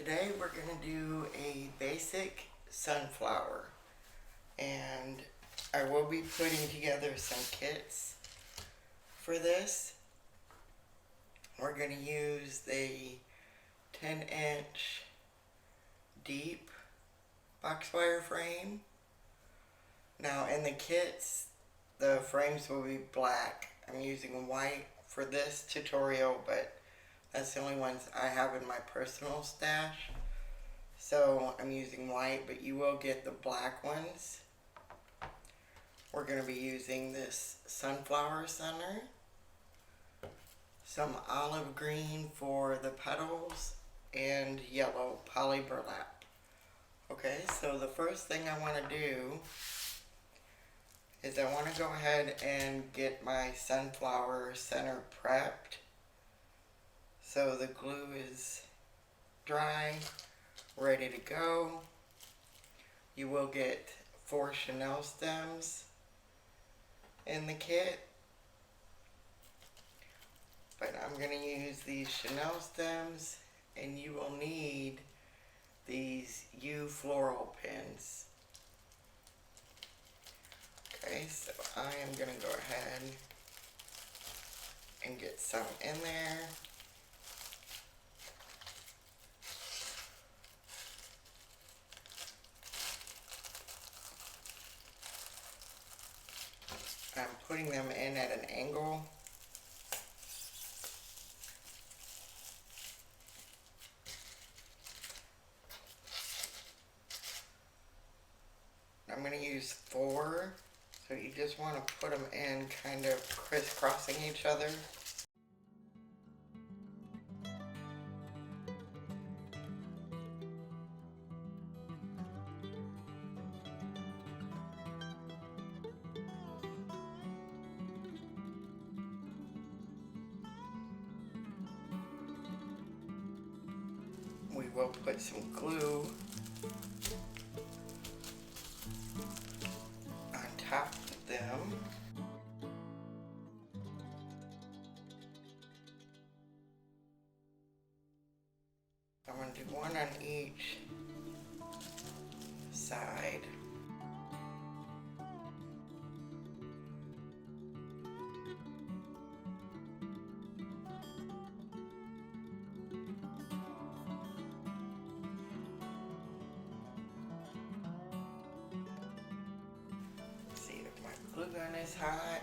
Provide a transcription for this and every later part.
Today we're going to do a basic sunflower, and I will be putting together some kits for this. We're going to use the 10-inch deep box wire frame. Now in the kits, the frames will be black. I'm using white for this tutorial, but that's the only ones I have in my personal stash. So I'm using white, but you will get the black ones. We're going to be using this sunflower center, some olive green for the petals, and yellow poly burlap. Okay, so the first thing I want to do is I want to go ahead and get my sunflower center prepped. So the glue is dry, ready to go. You will get 4 chenille stems in the kit, but I'm going to use these chenille stems, and you will need these U floral pins. Okay, so I am going to go ahead and get some in there. I'm putting them in at an angle. I'm going to use 4, so you just want to put them in kind of crisscrossing each other. We will put some glue on top of them. I'm going to do one on each side. See if my glue gun is hot.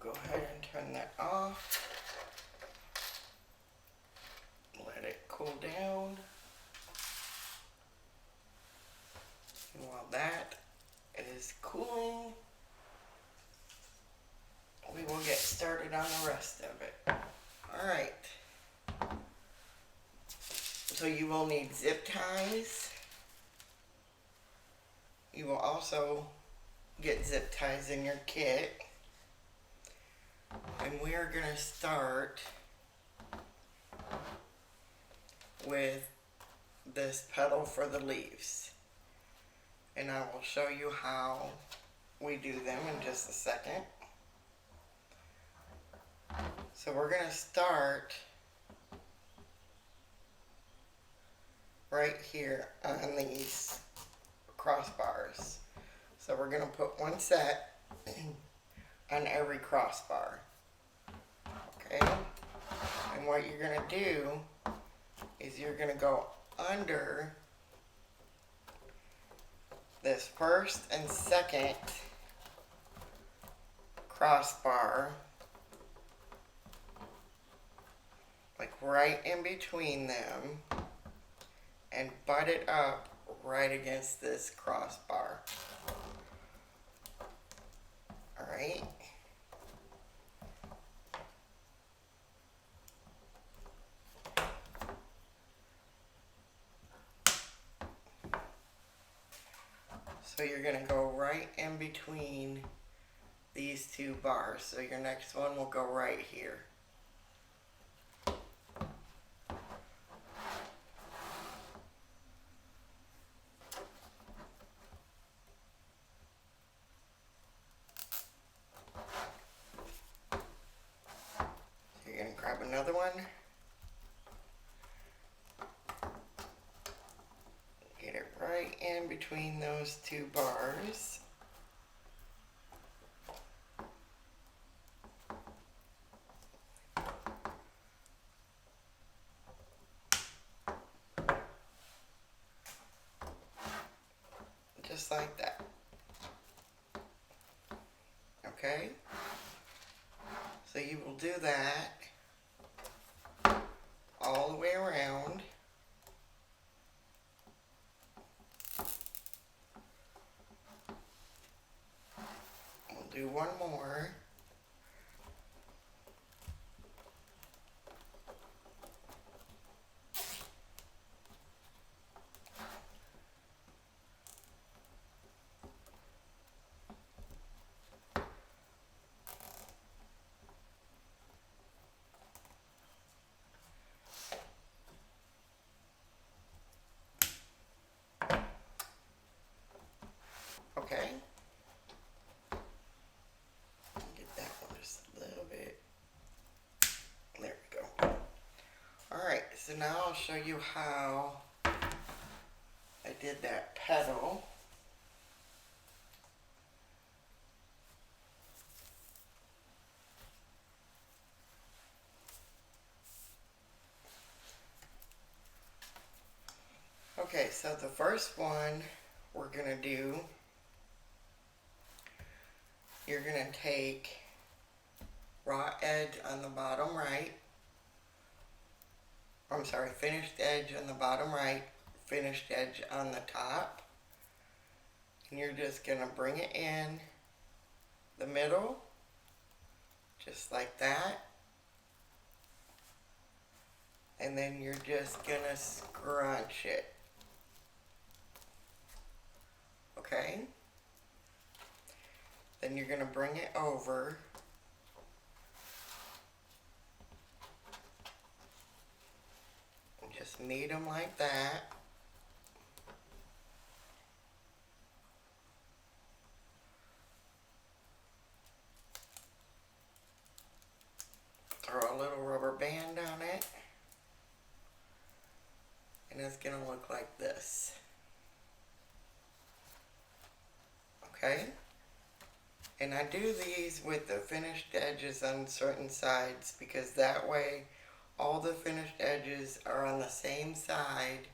Go ahead and turn that off. Let it cool down. And while that is cooling, we will get started on the rest of it. Alright. So you will need zip ties. You will also get zip ties in your kit. And we are going to start with this petal for the leaves. And I will show you how we do them in just a second. So we're going to start right here on these crossbars. So we're going to put one set on every crossbar. Okay? And what you're going to do is you're going to go under this first and second crossbar, like right in between them, and butt it up right against this crossbar. Alright. So you're going to go right in between these two bars. So your next one will go right here. So you're going to grab another one. Get it right in between those two bars. Just like that. Okay? So you will do that all the way around. We'll do one more. Okay. Get that one just a little bit. There we go. Alright, so now I'll show you how I did that petal. Okay, so the first one we're going to do, you're going to take raw edge on the bottom right, I'm sorry, finished edge on the bottom right, finished edge on the top, and you're just going to bring it in the middle, just like that, and then you're just going to scrunch it. Okay? Then you're going to bring it over and just knead them like that. Throw a little rubber band on it, and it's going to look like this. Okay? And I do these with the finished edges on certain sides because that way all the finished edges are on the same side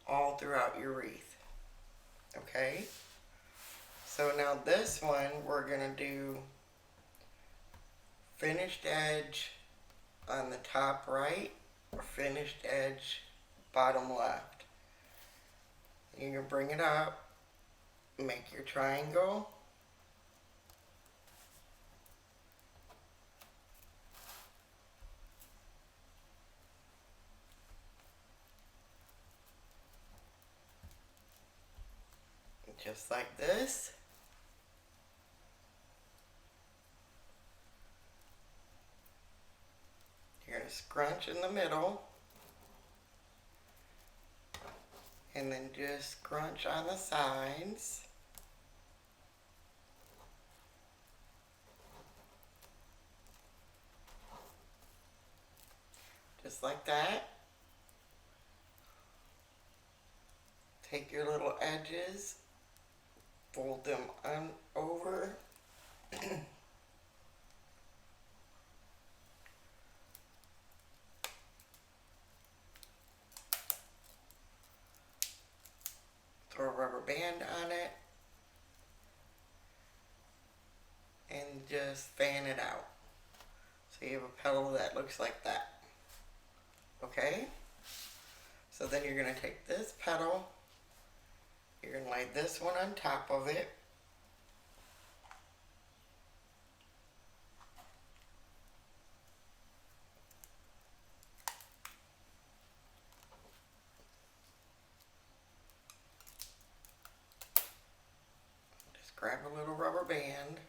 all throughout your wreath. Okay? So now this one we're going to do finished edge on the top right or finished edge bottom left. You're going to bring it up, make your triangle, just like this. You're going to scrunch in the middle and then just scrunch on the sides. Just like that. Take your little edges, fold them on over. Throw a rubber band just fan it out. So you have a petal that looks like that. Okay? So then you're going to take this petal, you're going to lay this one on top of it. Just grab a little rubber band.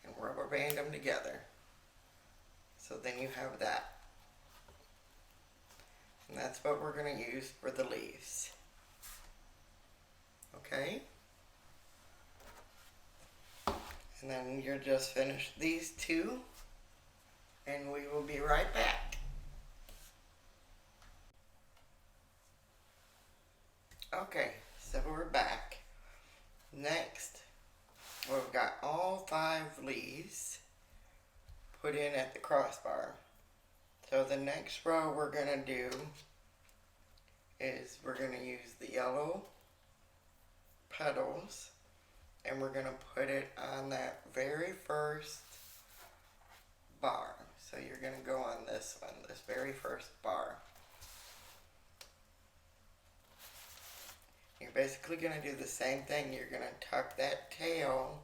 And rubber band them together. So then you have that. And that's what we're going to use for the leaves. Okay? And then you'll just finish these two, and we will be right back. Okay, so we're back. Next, we've got all 5 leaves put in at the crossbar. So the next row we're going to do is we're going to use the yellow petals, and we're going to put it on that very first bar. So you're going to go on this one, this very first bar. You're basically going to do the same thing. You're going to tuck that tail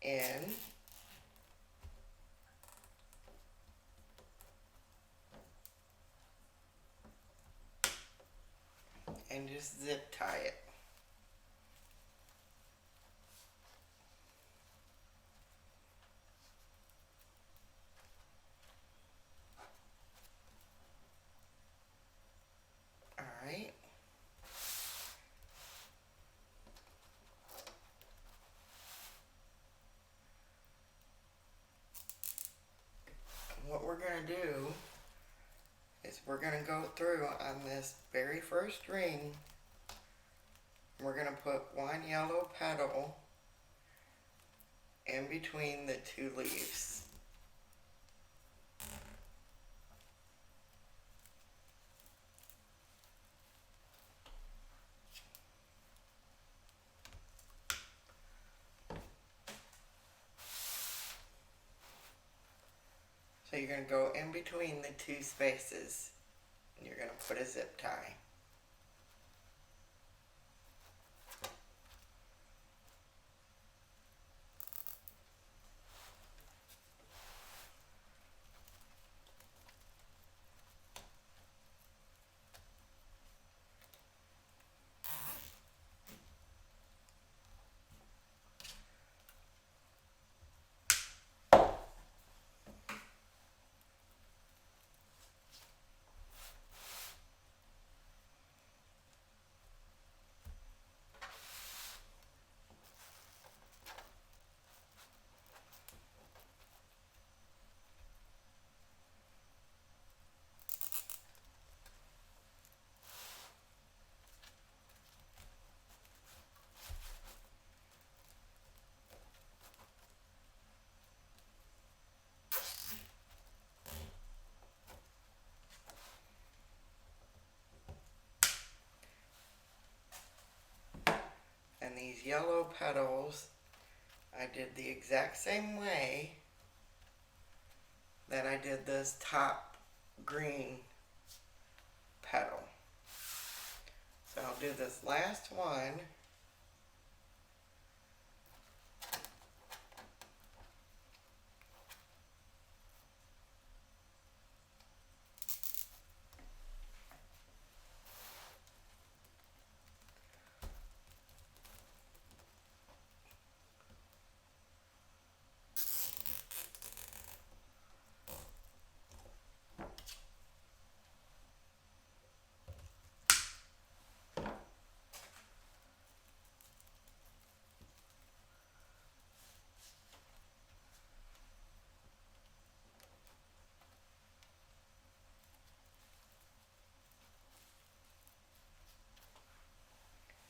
in. And just zip tie it. Alright. What we're going to do is we're going to go through on this very first ring. We're going to put one yellow petal in between the 2 leaves. So you're going to go in between the 2 spaces, and you're going to put a zip tie. And these yellow petals, I did the exact same way that I did this top green petal. So I'll do this last one.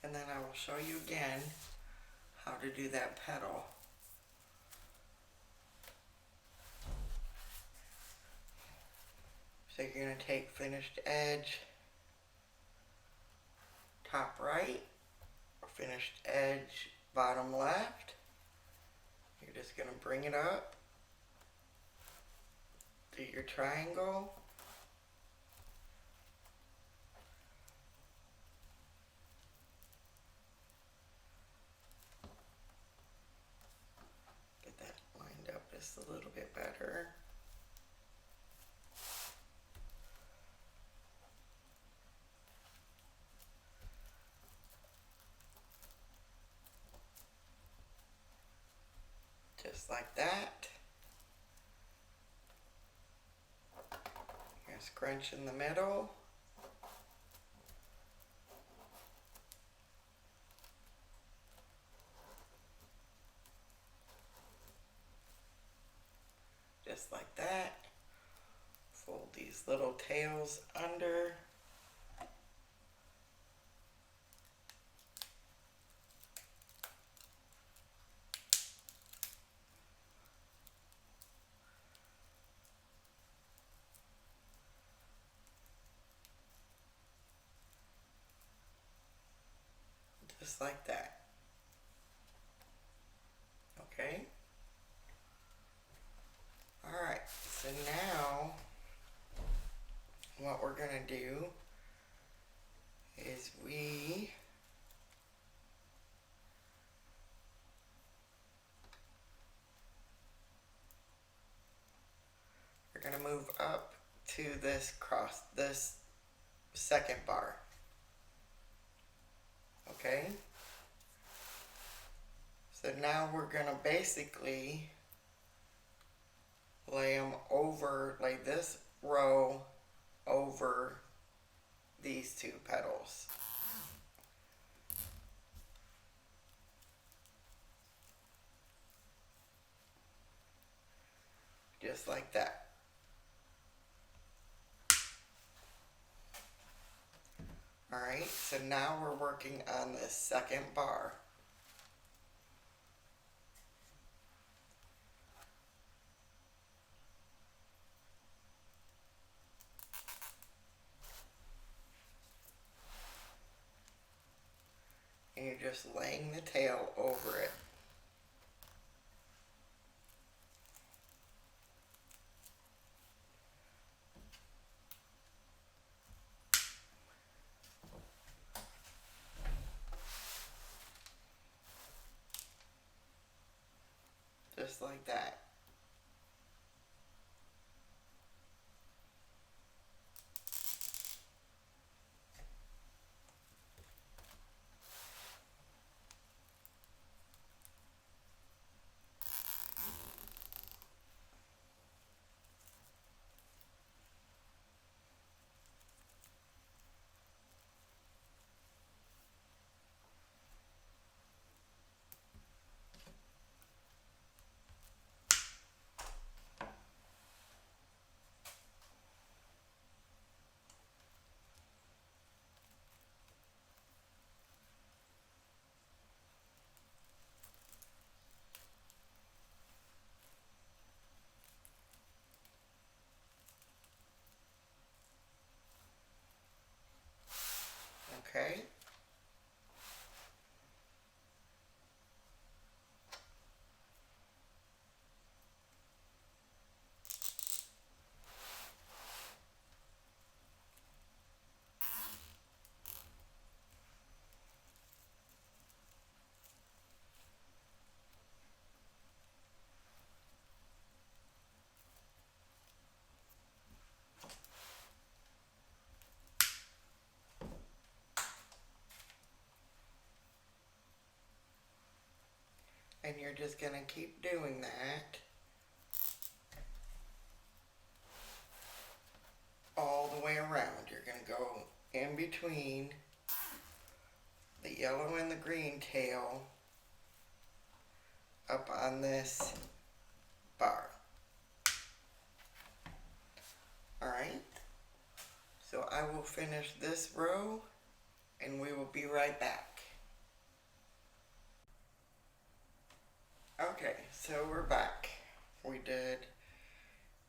And then I will show you again how to do that petal. So you're going to take finished edge, top right, finished edge, bottom left. You're just going to bring it up, do your triangle, get that lined up just a little bit better. Just like that. You're gonna scrunch in the middle. Just like that. Fold these little tails under. Just like that. Okay. Alright, so now what we're going to do is we're going to move up to this second bar. Okay? So now we're going to basically lay this row over these two petals. Just like that. Alright, so now we're working on this second bar. And you're just laying the tail over it. Just like that. Okay? And you're just going to keep doing that all the way around. You're going to go in between the yellow and the green tail up on this bar. Alright, so I will finish this row and we will be right back. Okay, so we're back. We did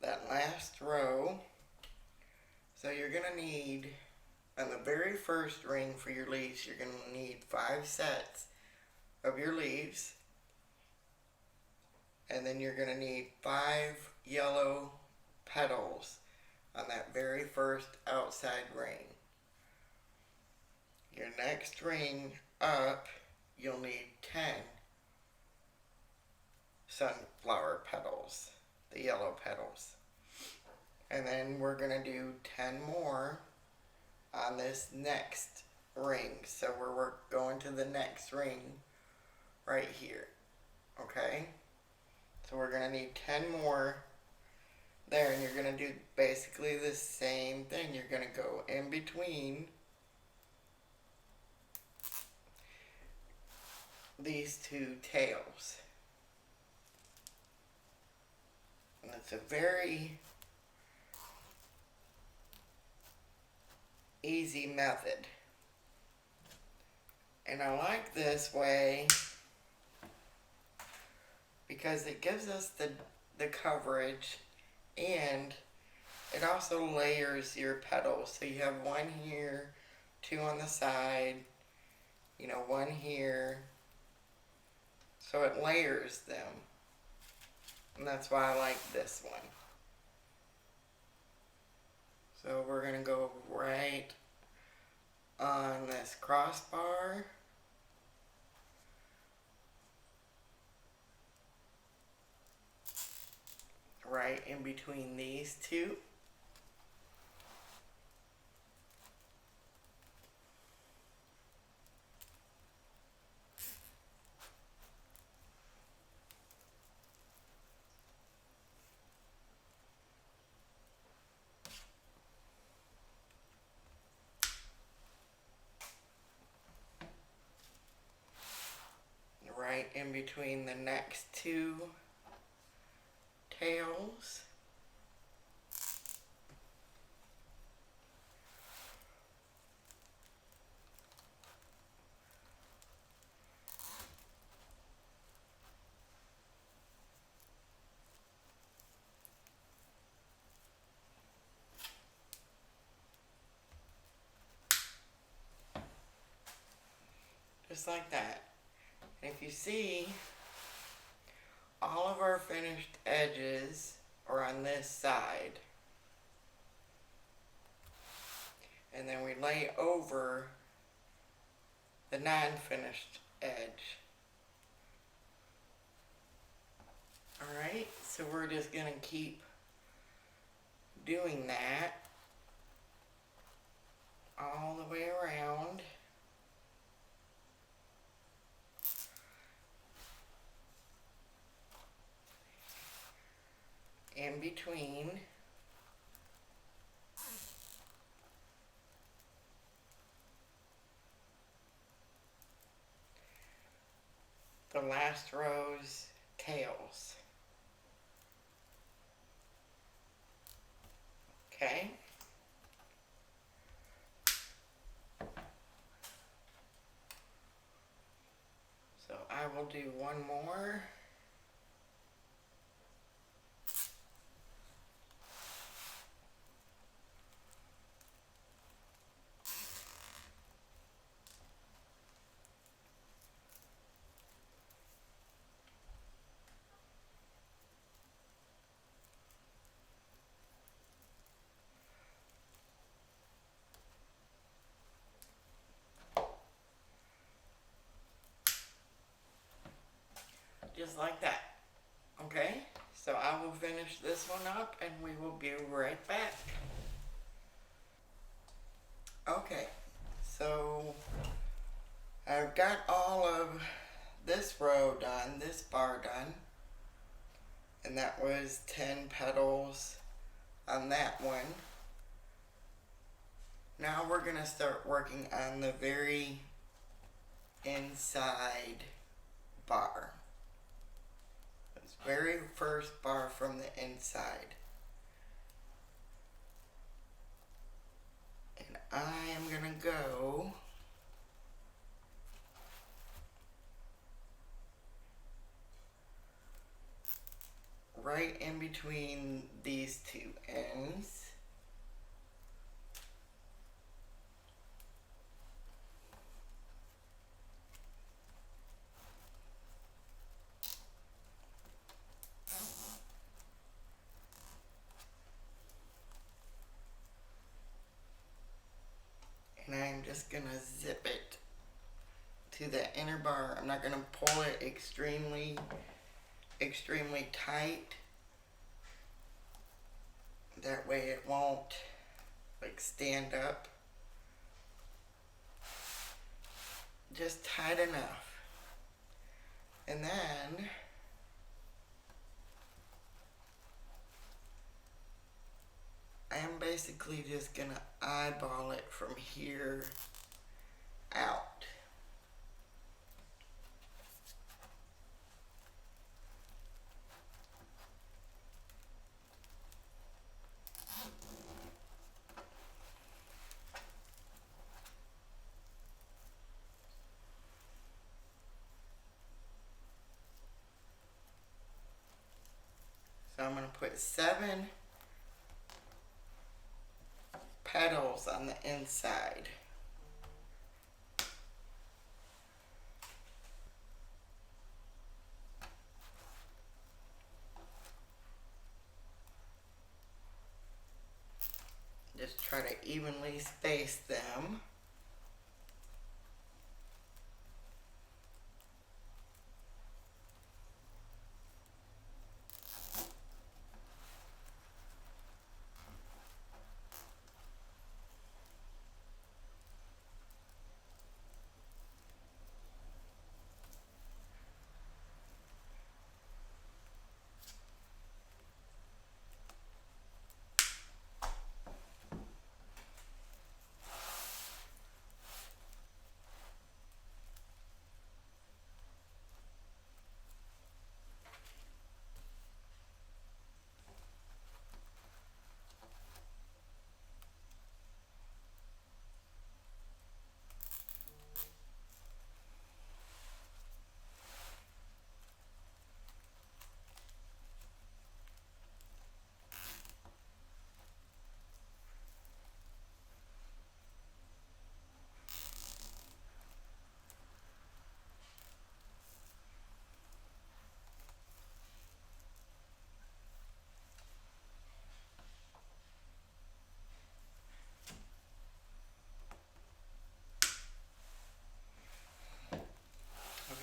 that last row. So you're going to need on the very first ring for your leaves, you're going to need 5 sets of your leaves. And then you're going to need 5 yellow petals on that very first outside ring. Your next ring up, you'll need 10 sunflower petals, the yellow petals. And then we're going to do 10 more on this next ring. So we're going to the next ring right here. Okay? So we're going to need 10 more there, and you're going to do basically the same thing. You're going to go in between these 2 tails. And it's a very easy method. And I like this way because it gives us the coverage, and it also layers your petals. So you have 1 here, 2 on the side, 1 here. So it layers them. And that's why I like this one. So we're going to go right on this crossbar. Right in between these 2. Right in between the next 2 tails. Just like that. And if you see, all of our finished edges are on this side. And then we lay over the non-finished edge. Alright, so we're just going to keep doing that all the way around. In between the last row's tails. Okay? So I will do one more. Just like that. Okay, so I will finish this one up and we will be right back. Okay, so I've got all of this row done, this bar done, and that was 10 petals on that one. Now we're going to start working on the very inside bar. This very first bar from the inside. And I am going to go right in between these 2 ends. not going to pull it extremely tight. That way it won't like stand up. Just tight enough. And then I am basically just gonna eyeball it from here out. So I'm going to put 7 petals on the inside. Just try to evenly space them.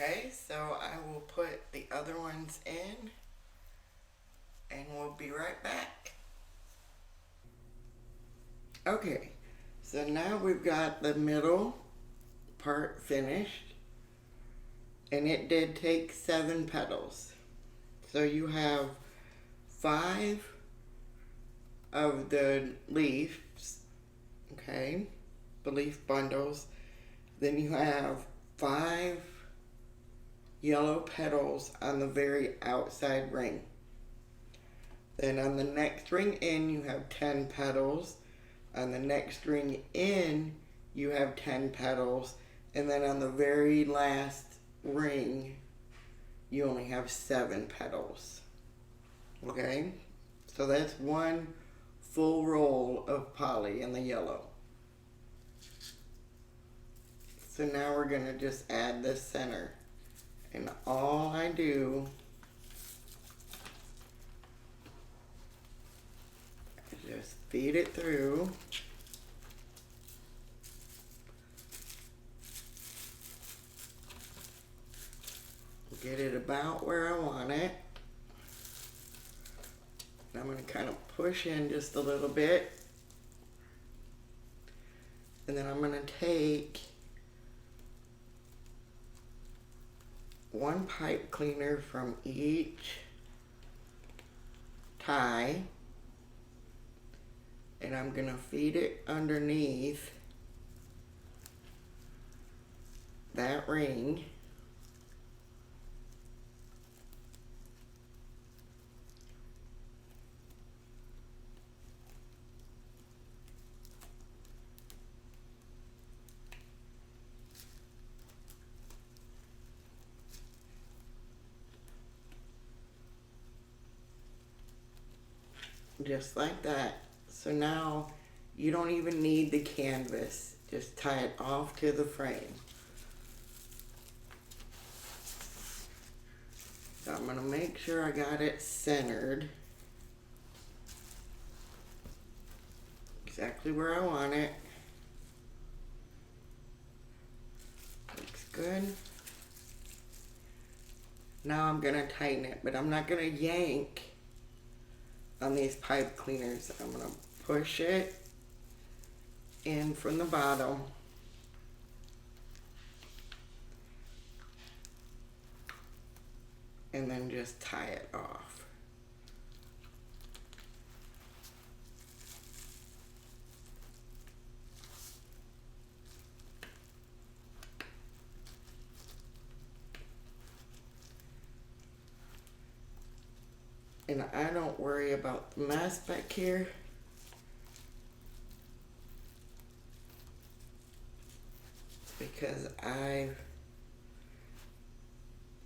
Okay, so I will put the other ones in and we'll be right back. Okay, so now we've got the middle part finished, and it did take 7 petals. So you have 5 of the leaves, okay, the leaf bundles. Then you have 5 yellow petals on the very outside ring. Then on the next ring in, you have 10 petals. On the next ring in, you have 10 petals. And then on the very last ring, you only have 7 petals. Okay? So that's one full roll of poly in the yellow. So now we're going to just add the center. And all I do is just feed it through. Get it about where I want it. And I'm going to kind of push in just a little bit. And then I'm going to take one pipe cleaner from each tie, and I'm going to feed it underneath that ring. Just like that. So now you don't even need the canvas. Just tie it off to the frame. So I'm going to make sure I got it centered. Exactly where I want it. Looks good. Now I'm going to tighten it, but I'm not going to yank on these pipe cleaners. I'm going to push it in from the bottom. And then just tie it off. And I don't worry about the mess back here. Because I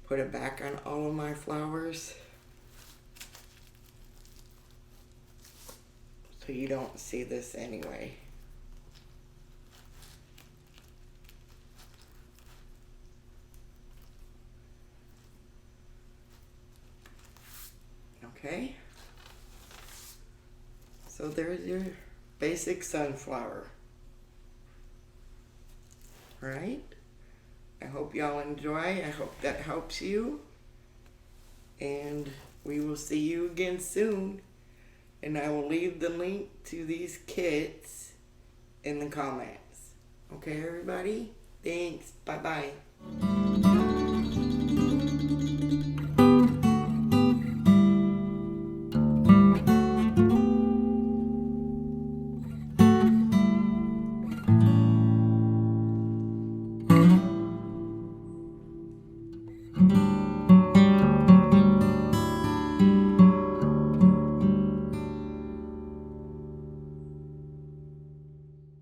put it back on all of my flowers. So you don't see this anyway. Okay. So there's your basic sunflower. Right? I hope y'all enjoy. I hope that helps you. And we will see you again soon. And I will leave the link to these kits in the comments. Okay, everybody? Thanks. Bye-bye.